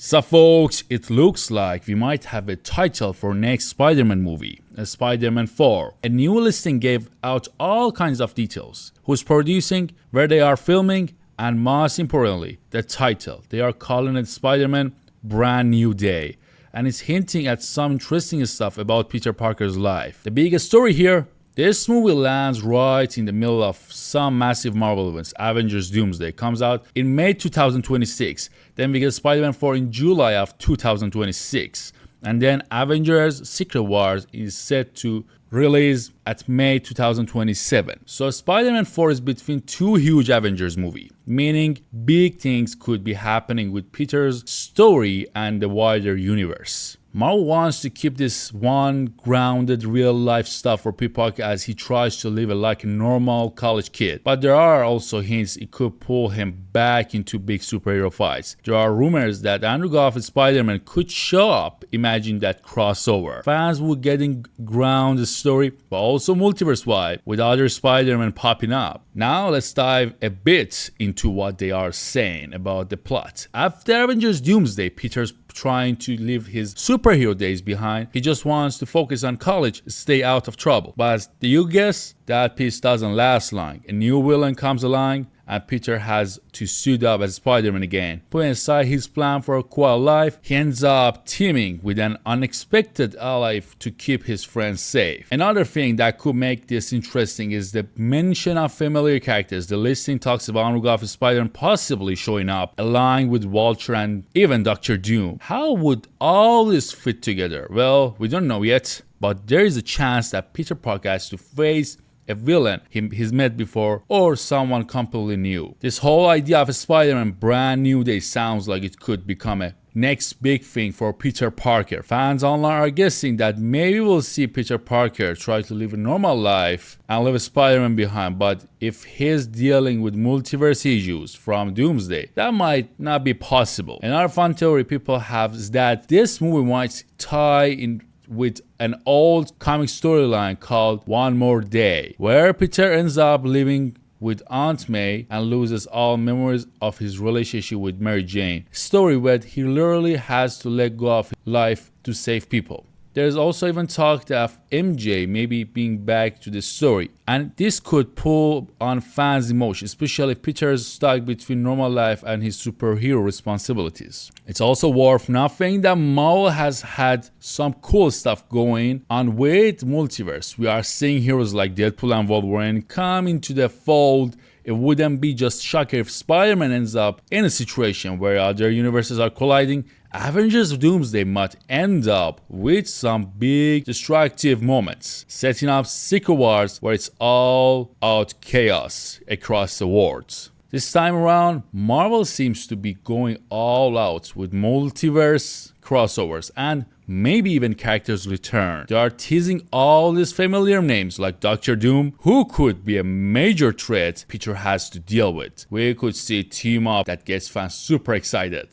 So folks, it looks like we might have a title for next Spider-Man movie, a Spider-Man 4. A new listing gave out all kinds of details, who's producing, where they are filming, and most importantly, the title. They are calling it Spider-Man Brand New Day, and it's hinting at some interesting stuff about Peter Parker's life. The biggest story here, this movie lands right in the middle of some massive Marvel events. Avengers Doomsday comes out in May 2026. Then we get Spider-Man 4 in July of 2026. And then Avengers Secret Wars is set to release at May 2027. So Spider-Man 4 is between two huge Avengers movies, meaning big things could be happening with Peter's story and the wider universe. Marvel wants to keep this one grounded real life stuff for Peter Parker as he tries to live like a normal college kid. But there are also hints it could pull him back into big superhero fights. There are rumors that Andrew Garfield Spider-Man could show up. Imagine that crossover. Fans would getting ground the story, but also multiverse wide with other Spider-Man popping up. Now let's dive a bit into what they are saying about the plot. After Avengers Doomsday, Peter's trying to leave his superhero days behind. He just wants to focus on college, stay out of trouble. But do you guess? That piece doesn't last long. A new villain comes along and Peter has to suit up as Spider-Man again. Putting aside his plan for a quiet life, he ends up teaming with an unexpected ally to keep his friends safe. Another thing that could make this interesting is the mention of familiar characters. The listing talks about Andrew Garfield Spider-Man possibly showing up, along with Vulture and even Dr. Doom. How would all this fit together? Well, we don't know yet, but there is a chance that Peter Parker has to face a villain he's met before or someone completely new. This whole idea of a Spider-Man Brand New Day sounds like it could become a next big thing for Peter Parker. Fans online are guessing that maybe we'll see Peter Parker try to live a normal life and leave Spider-Man behind, but if he's dealing with multiverse issues from Doomsday, that might not be possible. Another fun theory people have is that this movie might tie in with an old comic storyline called One More Day, where Peter ends up living with Aunt May and loses all memories of his relationship with Mary Jane. A story where he literally has to let go of life to save people. There's also even talk of MJ maybe being back to the story, and this could pull on fans' emotion, especially if Peter is stuck between normal life and his superhero responsibilities. It's also worth noting that Marvel has had some cool stuff going on with Multiverse. We are seeing heroes like Deadpool and Wolverine come into the fold. It wouldn't be just shocking if Spider-Man ends up in a situation where other universes are colliding. Avengers Doomsday might end up with some big destructive moments, setting up Secret Wars where it's all out chaos across the world. This time around, Marvel seems to be going all out with multiverse crossovers and maybe even characters return. They are teasing all these familiar names like Dr. Doom, who could be a major threat Peter has to deal with. We could see a team up that gets fans super excited.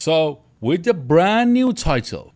With the brand new title,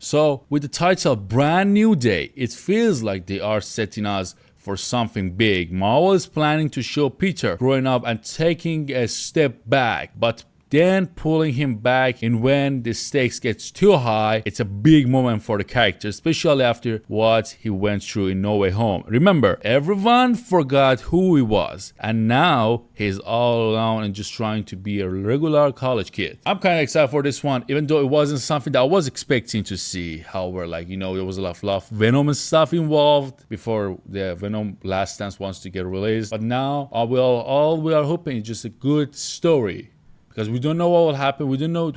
Brand New Day, it feels like they are setting us for something big. Marvel is planning to show Peter growing up and taking a step back, but then pulling him back in when the stakes gets too high. It's a big moment for the character, especially after what he went through in No Way Home. Remember, everyone forgot who he was, and now he's all alone and just trying to be a regular college kid. I'm kind of excited for this one, even though it wasn't something that I was expecting to see. However, there was a lot of Venom and stuff involved before the Venom Last Dance wants to get released. But now, all we are hoping is just a good story. Because we don't know what will happen. We don't know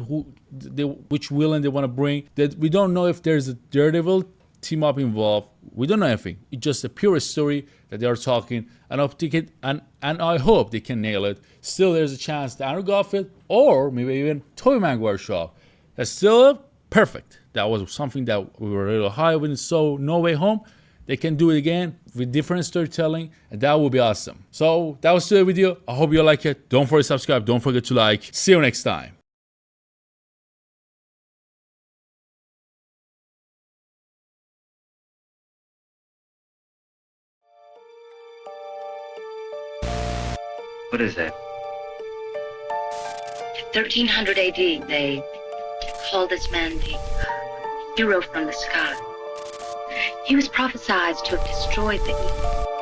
which villain they want to bring. We don't know if there's a Daredevil team up involved. We don't know anything. It's just a pure story that they are talking. And I hope they can nail it. Still, there's a chance that Andrew Garfield or maybe even Tobey Maguire show up. That's still perfect. That was something that we were a little high when it saw No Way Home. They can do it again with different storytelling, and that will be awesome. So that was today's video. I hope you like it. Don't forget to subscribe. Don't forget to like. See you next time. What is that? 1300 AD, they call this man the hero from the sky. He was prophesied to have destroyed the evil